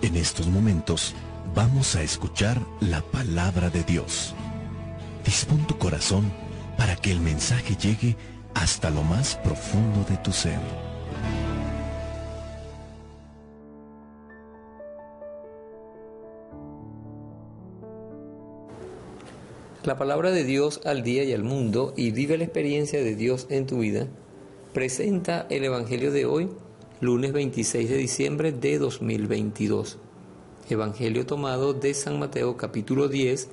En estos momentos vamos a escuchar la palabra de Dios. Dispón tu corazón para que el mensaje llegue hasta lo más profundo de tu ser. La palabra de Dios al día y al mundo, y vive la experiencia de Dios en tu vida, presenta el Evangelio de hoy, lunes 26 de diciembre de 2022. Evangelio tomado de San Mateo capítulo 10,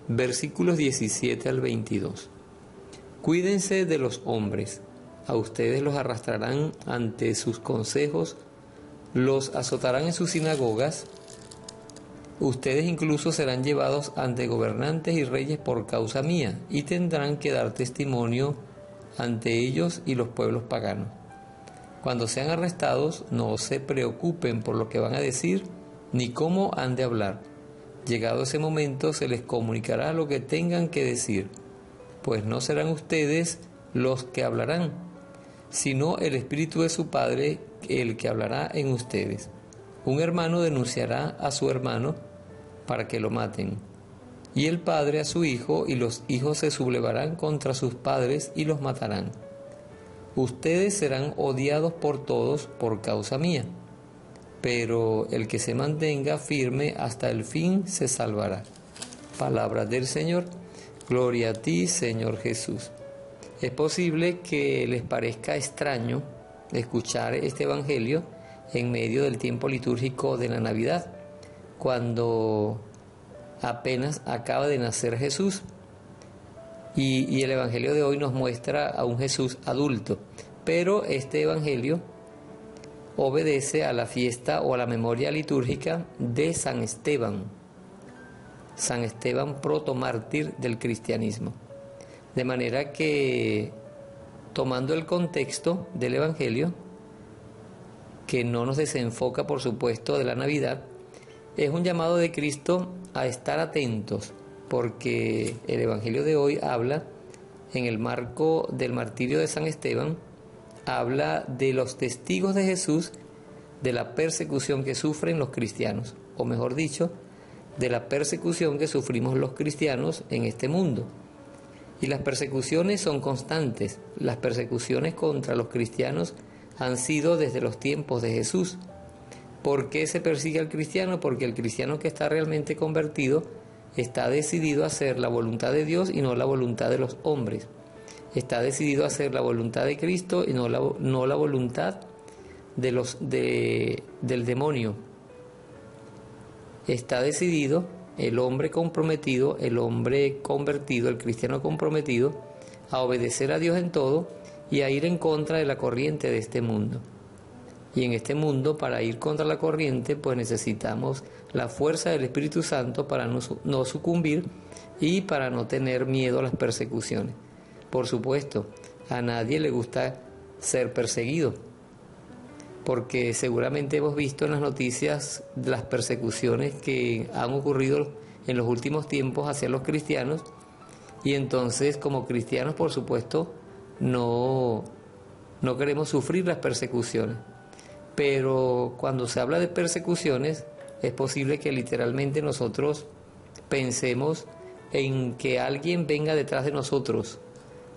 versículos 17 al 22. Cuídense de los hombres, a ustedes los arrastrarán ante sus consejos, los azotarán en sus sinagogas, ustedes incluso serán llevados ante gobernantes y reyes por causa mía, y tendrán que dar testimonio ante ellos y los pueblos paganos. Cuando sean arrestados, no se preocupen por lo que van a decir, ni cómo han de hablar. Llegado ese momento, se les comunicará lo que tengan que decir, pues no serán ustedes los que hablarán, sino el Espíritu de su Padre el que hablará en ustedes. Un hermano denunciará a su hermano para que lo maten, y el padre a su hijo, y los hijos se sublevarán contra sus padres y los matarán. Ustedes serán odiados por todos por causa mía, pero el que se mantenga firme hasta el fin se salvará. Palabra del Señor. Gloria a ti, Señor Jesús. Es posible que les parezca extraño escuchar este Evangelio en medio del tiempo litúrgico de la Navidad, cuando apenas acaba de nacer Jesús. Y el Evangelio de hoy nos muestra a un Jesús adulto, pero este Evangelio obedece a la fiesta o a la memoria litúrgica de San Esteban protomártir del cristianismo. De manera que, tomando el contexto del Evangelio, que no nos desenfoca, por supuesto, de la Navidad, es un llamado de Cristo a estar atentos, porque el Evangelio de hoy habla, en el marco del martirio de San Esteban, habla de los testigos de Jesús, de la persecución que sufren los cristianos, o mejor dicho, de la persecución que sufrimos los cristianos en este mundo. Y las persecuciones son constantes. Las persecuciones contra los cristianos han sido desde los tiempos de Jesús. ¿Por qué se persigue al cristiano? Porque el cristiano que está realmente convertido está decidido a hacer la voluntad de Dios y no la voluntad de los hombres. Está decidido a hacer la voluntad de Cristo y no la voluntad del demonio. Está decidido el hombre comprometido, el hombre convertido, el cristiano comprometido, a obedecer a Dios en todo y a ir en contra de la corriente de este mundo. Y en este mundo, para ir contra la corriente, pues necesitamos la fuerza del Espíritu Santo para no sucumbir y para no tener miedo a las persecuciones. Por supuesto, a nadie le gusta ser perseguido, porque seguramente hemos visto en las noticias las persecuciones que han ocurrido en los últimos tiempos hacia los cristianos, y entonces como cristianos, por supuesto, no queremos sufrir las persecuciones. Pero cuando se habla de persecuciones, es posible que literalmente nosotros pensemos en que alguien venga detrás de nosotros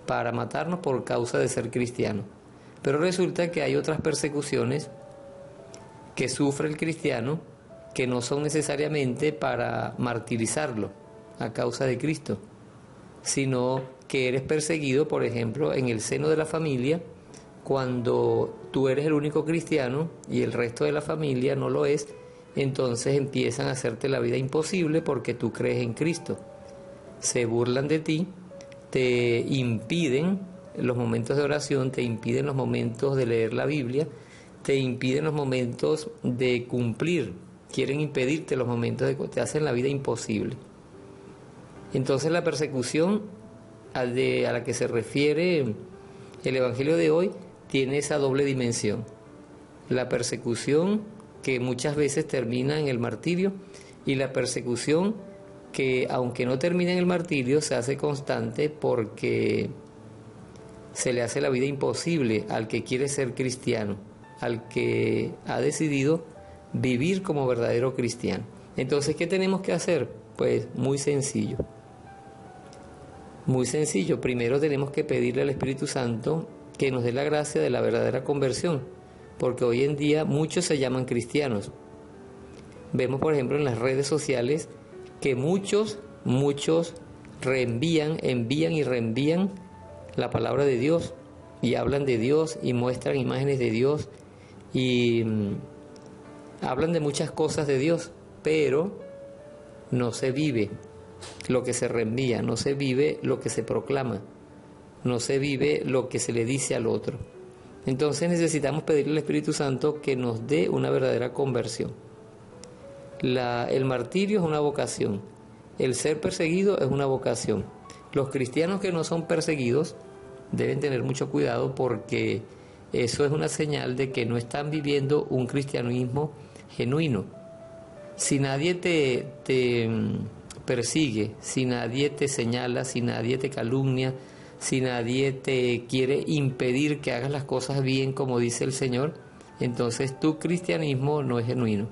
para matarnos por causa de ser cristiano. Pero resulta que hay otras persecuciones que sufre el cristiano que no son necesariamente para martirizarlo a causa de Cristo, sino que eres perseguido, por ejemplo, en el seno de la familia, cuando tú eres el único cristiano y el resto de la familia no lo es. Entonces empiezan a hacerte la vida imposible porque tú crees en Cristo. Se burlan de ti, te impiden los momentos de oración, te impiden los momentos de leer la Biblia, te impiden los momentos de cumplir, quieren impedirte los momentos te hacen la vida imposible. Entonces la persecución a la que se refiere el Evangelio de hoy tiene esa doble dimensión. La persecución que muchas veces termina en el martirio, y la persecución que, aunque no termina en el martirio, se hace constante porque se le hace la vida imposible al que quiere ser cristiano, al que ha decidido vivir como verdadero cristiano. Entonces, ¿qué tenemos que hacer? Pues muy sencillo. Muy sencillo. Primero tenemos que pedirle al Espíritu Santo que nos dé la gracia de la verdadera conversión, porque hoy en día muchos se llaman cristianos. Vemos, por ejemplo, en las redes sociales que muchos envían y reenvían la palabra de Dios y hablan de Dios y muestran imágenes de Dios y hablan de muchas cosas de Dios, pero no se vive lo que se reenvía, no se vive lo que se proclama, no se vive lo que se le dice al otro. Entonces necesitamos pedirle al Espíritu Santo que nos dé una verdadera conversión. El martirio es una vocación, el ser perseguido es una vocación. Los cristianos que no son perseguidos deben tener mucho cuidado, porque eso es una señal de que no están viviendo un cristianismo genuino. Si nadie te persigue, si nadie te señala, si nadie te calumnia, si nadie te quiere impedir que hagas las cosas bien como dice el Señor, entonces tu cristianismo no es genuino.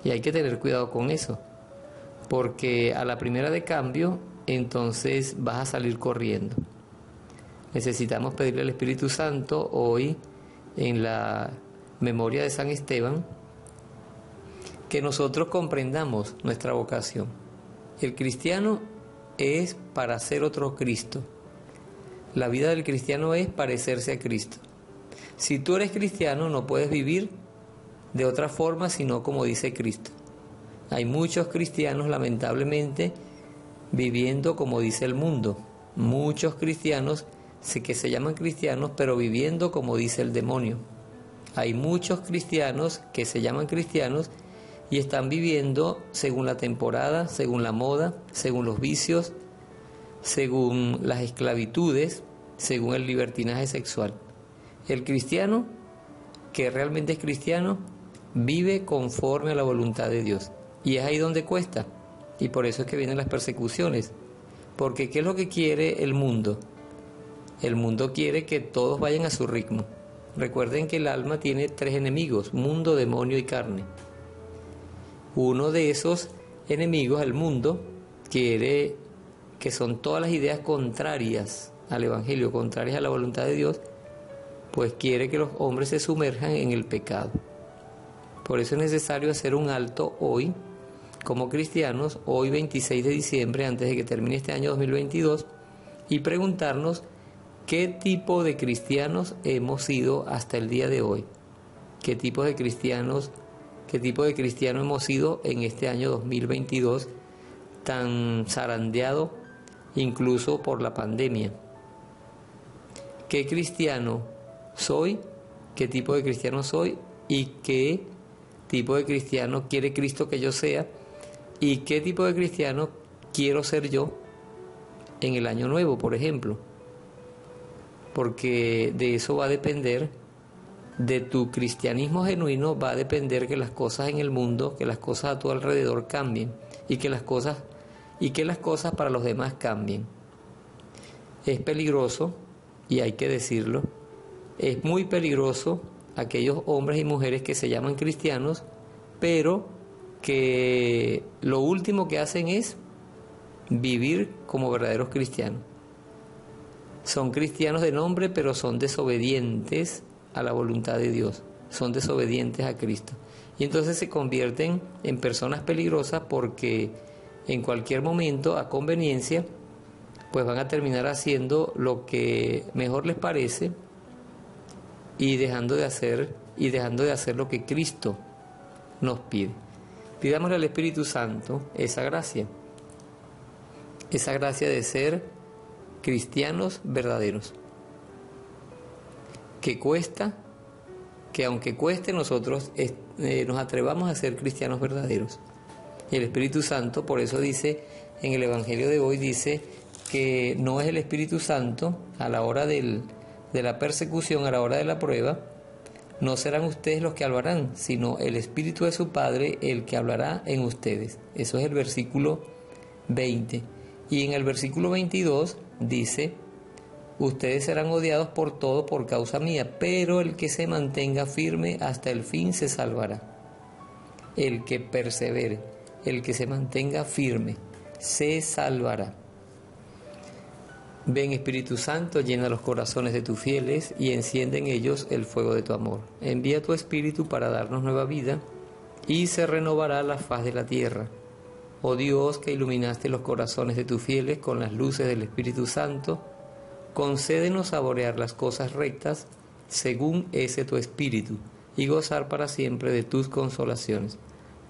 Y hay que tener cuidado con eso, porque a la primera de cambio, entonces vas a salir corriendo. Necesitamos pedirle al Espíritu Santo hoy, en la memoria de San Esteban, que nosotros comprendamos nuestra vocación. El cristiano es para ser otro Cristo. La vida del cristiano es parecerse a Cristo. Si tú eres cristiano, no puedes vivir de otra forma sino como dice Cristo. Hay muchos cristianos, lamentablemente, viviendo como dice el mundo. Muchos cristianos que se llaman cristianos, pero viviendo como dice el demonio. Hay muchos cristianos que se llaman cristianos y están viviendo según la temporada, según la moda, según los vicios, según las esclavitudes, según el libertinaje sexual. El cristiano, que realmente es cristiano, vive conforme a la voluntad de Dios. Y es ahí donde cuesta. Y por eso es que vienen las persecuciones. Porque ¿qué es lo que quiere el mundo? El mundo quiere que todos vayan a su ritmo. Recuerden que el alma tiene 3 enemigos: mundo, demonio y carne. Uno de esos enemigos, el mundo, quiere, que son todas las ideas contrarias al Evangelio, contrarias a la voluntad de Dios, pues quiere que los hombres se sumerjan en el pecado. Por eso es necesario hacer un alto hoy, como cristianos, hoy 26 de diciembre, antes de que termine este año 2022, y preguntarnos qué tipo de cristianos hemos sido hasta el día de hoy. ¿Qué tipo de cristiano hemos sido en este año 2022 tan zarandeado incluso por la pandemia? ¿Qué cristiano soy? ¿Qué tipo de cristiano soy? ¿Y qué tipo de cristiano quiere Cristo que yo sea? ¿Y qué tipo de cristiano quiero ser yo en el año nuevo, por ejemplo? Porque de eso va a depender, de tu cristianismo genuino va a depender que las cosas en el mundo, que las cosas a tu alrededor cambien y que las cosas para los demás cambien. Es peligroso, y hay que decirlo, es muy peligroso aquellos hombres y mujeres que se llaman cristianos, pero que lo último que hacen es vivir como verdaderos cristianos. Son cristianos de nombre, pero son desobedientes a la voluntad de Dios, son desobedientes a Cristo. Y entonces se convierten en personas peligrosas, porque en cualquier momento, a conveniencia, pues van a terminar haciendo lo que mejor les parece y dejando de hacer lo que Cristo nos pide. Pidámosle al Espíritu Santo esa gracia de ser cristianos verdaderos. Que aunque cueste, nosotros nos atrevamos a ser cristianos verdaderos. Y el Espíritu Santo, por eso dice en el Evangelio de hoy, dice que no es el Espíritu Santo a la hora de la persecución, a la hora de la prueba, no serán ustedes los que hablarán, sino el Espíritu de su Padre el que hablará en ustedes. Eso es el versículo 20. Y en el versículo 22 dice: ustedes serán odiados por todo por causa mía, pero el que se mantenga firme hasta el fin se salvará. el que persevere, el que se mantenga firme, se salvará. Ven Espíritu Santo, llena los corazones de tus fieles y enciende en ellos el fuego de tu amor. Envía tu Espíritu para darnos nueva vida y se renovará la faz de la tierra. Oh Dios, que iluminaste los corazones de tus fieles con las luces del Espíritu Santo, concédenos saborear las cosas rectas según ese tu Espíritu y gozar para siempre de tus consolaciones.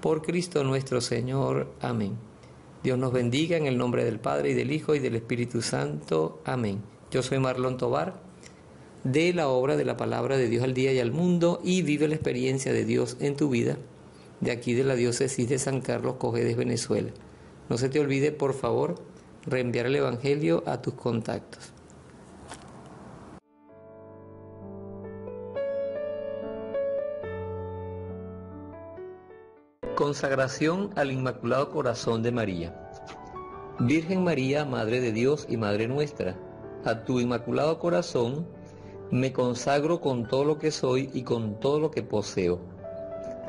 Por Cristo nuestro Señor. Amén. Dios nos bendiga en el nombre del Padre y del Hijo y del Espíritu Santo. Amén. Yo soy Marlon Tovar, de la obra de la Palabra de Dios al Día y al Mundo, y vive la experiencia de Dios en tu vida, de aquí de la diócesis de San Carlos Cojedes, Venezuela. No se te olvide, por favor, reenviar el Evangelio a tus contactos. Consagración al Inmaculado Corazón de María. Virgen María, Madre de Dios y Madre nuestra, a tu Inmaculado Corazón me consagro con todo lo que soy y con todo lo que poseo.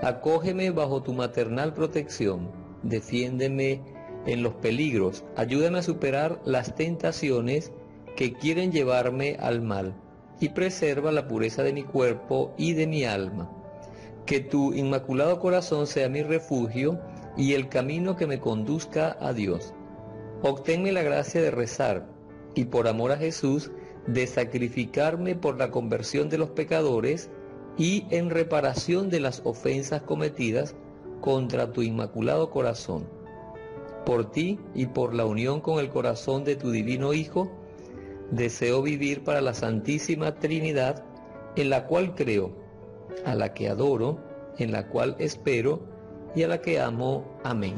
Acógeme bajo tu maternal protección, defiéndeme en los peligros, ayúdame a superar las tentaciones que quieren llevarme al mal y preserva la pureza de mi cuerpo y de mi alma. Que tu Inmaculado Corazón sea mi refugio y el camino que me conduzca a Dios. Obténme la gracia de rezar y por amor a Jesús de sacrificarme por la conversión de los pecadores y en reparación de las ofensas cometidas contra tu Inmaculado Corazón. Por ti y por la unión con el corazón de tu Divino Hijo, deseo vivir para la Santísima Trinidad, en la cual creo, a la que adoro, en la cual espero y a la que amo. Amén.